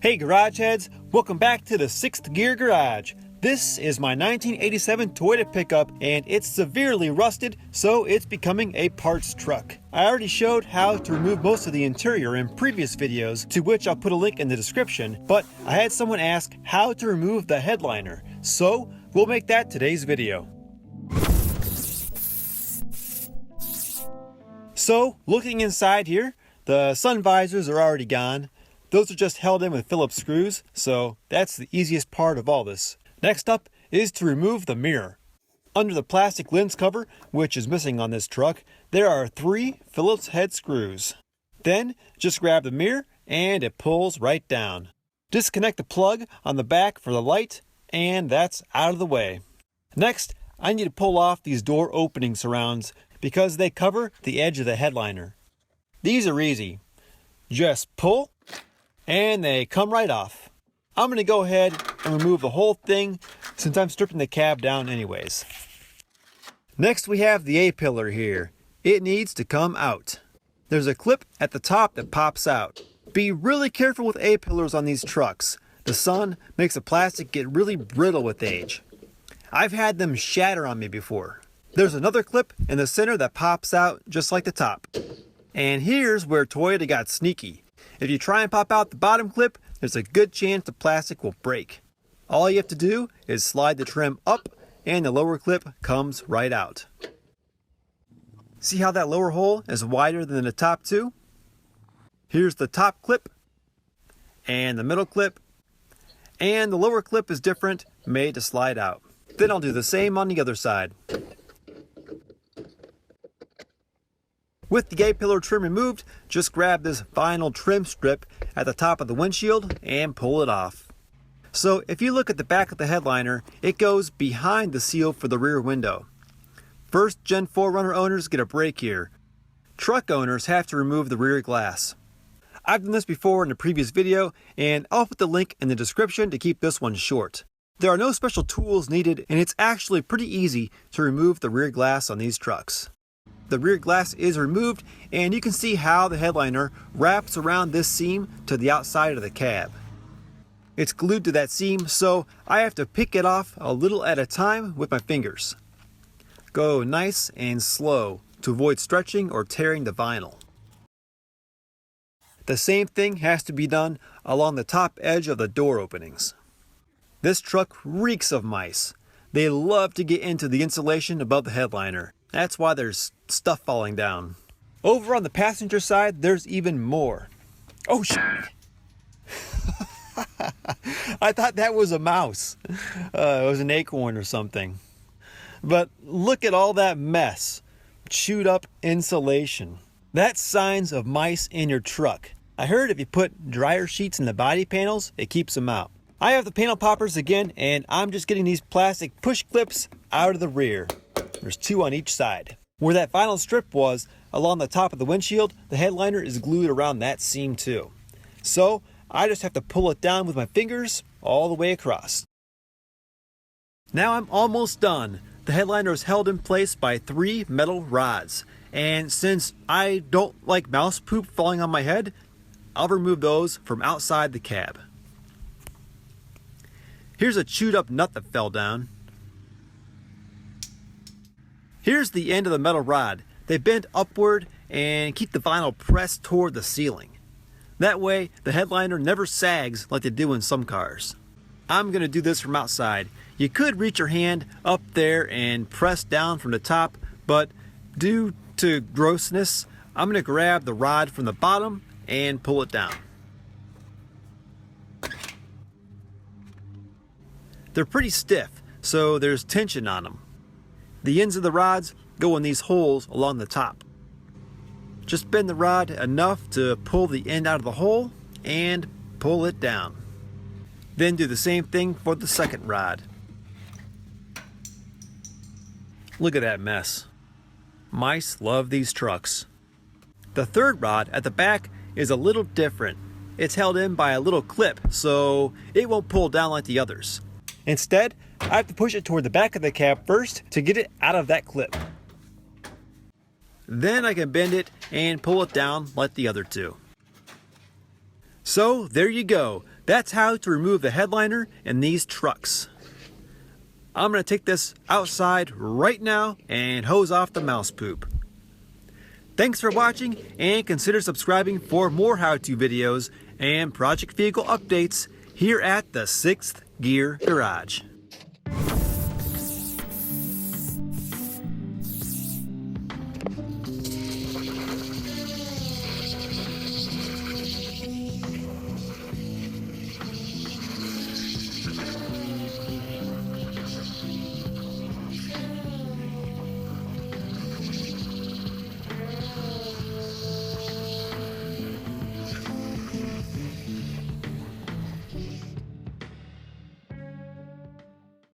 Hey garage heads, welcome back to the 6th Gear Garage. This is my 1987 Toyota pickup and it's severely rusted, so it's becoming a parts truck. I already showed how to remove most of the interior in previous videos, to which I'll put a link in the description, but I had someone ask how to remove the headliner, so we'll make that today's video. So, looking inside here, the sun visors are already gone. Those are just held in with Phillips screws, so that's the easiest part of all this. Next up is to remove the mirror. Under the plastic lens cover, which is missing on this truck, there are 3 Phillips head screws. Then, just grab the mirror and it pulls right down. Disconnect the plug on the back for the light, and that's out of the way. Next, I need to pull off these door opening surrounds because they cover the edge of the headliner. These are easy. Just pull, and they come right off. I'm going to go ahead and remove the whole thing since I'm stripping the cab down anyways. Next we have the A-pillar here. It needs to come out. There's a clip at the top that pops out. Be really careful with A-pillars on these trucks. The sun makes the plastic get really brittle with age. I've had them shatter on me before. There's another clip in the center that pops out just like the top. And here's where Toyota got sneaky. If you try and pop out the bottom clip, there's a good chance the plastic will break. All you have to do is slide the trim up and the lower clip comes right out. See how that lower hole is wider than the top two? Here's the top clip and the middle clip, and the lower clip is different, made to slide out. Then I'll do the same on the other side. With the A-pillar trim removed, just grab this vinyl trim strip at the top of the windshield and pull it off. So if you look at the back of the headliner, it goes behind the seal for the rear window. First Gen 4Runner owners get a break here. Truck owners have to remove the rear glass. I've done this before in a previous video, and I'll put the link in the description to keep this one short. There are no special tools needed, and it's actually pretty easy to remove the rear glass on these trucks. The rear glass is removed, and you can see how the headliner wraps around this seam to the outside of the cab. It's glued to that seam, so I have to pick it off a little at a time with my fingers. Go nice and slow to avoid stretching or tearing the vinyl. The same thing has to be done along the top edge of the door openings. This truck reeks of mice. They love to get into the insulation above the headliner. That's why there's stuff falling down. Over on the passenger side, there's even more. Oh shit! I thought that was a mouse. It was an acorn or something. But look at all that mess. Chewed up insulation. That's signs of mice in your truck. I heard if you put dryer sheets in the body panels, it keeps them out. I have the panel poppers again, and I'm just getting these plastic push clips out of the rear. There's 2 on each side. Where that vinyl strip was, along the top of the windshield, the headliner is glued around that seam too. So, I just have to pull it down with my fingers all the way across. Now I'm almost done. The headliner is held in place by 3 metal rods. And since I don't like mouse poop falling on my head, I'll remove those from outside the cab. Here's a chewed up nut that fell down. Here's the end of the metal rod. They bend upward and keep the vinyl pressed toward the ceiling. That way, the headliner never sags like they do in some cars. I'm going to do this from outside. You could reach your hand up there and press down from the top, but due to grossness, I'm going to grab the rod from the bottom and pull it down. They're pretty stiff, so there's tension on them. The ends of the rods go in these holes along the top. Just bend the rod enough to pull the end out of the hole and pull it down. Then do the same thing for the second rod. Look at that mess. Mice love these trucks. The third rod at the back is a little different. It's held in by a little clip, so it won't pull down like the others. Instead, I have to push it toward the back of the cab first to get it out of that clip. Then I can bend it and pull it down like the other two. So there you go. that's how to remove the headliner in these trucks. I'm going to take this outside right now and hose off the mouse poop. Thanks for watching, and consider subscribing for more how-to videos and project vehicle updates here at the 6th Gear Garage.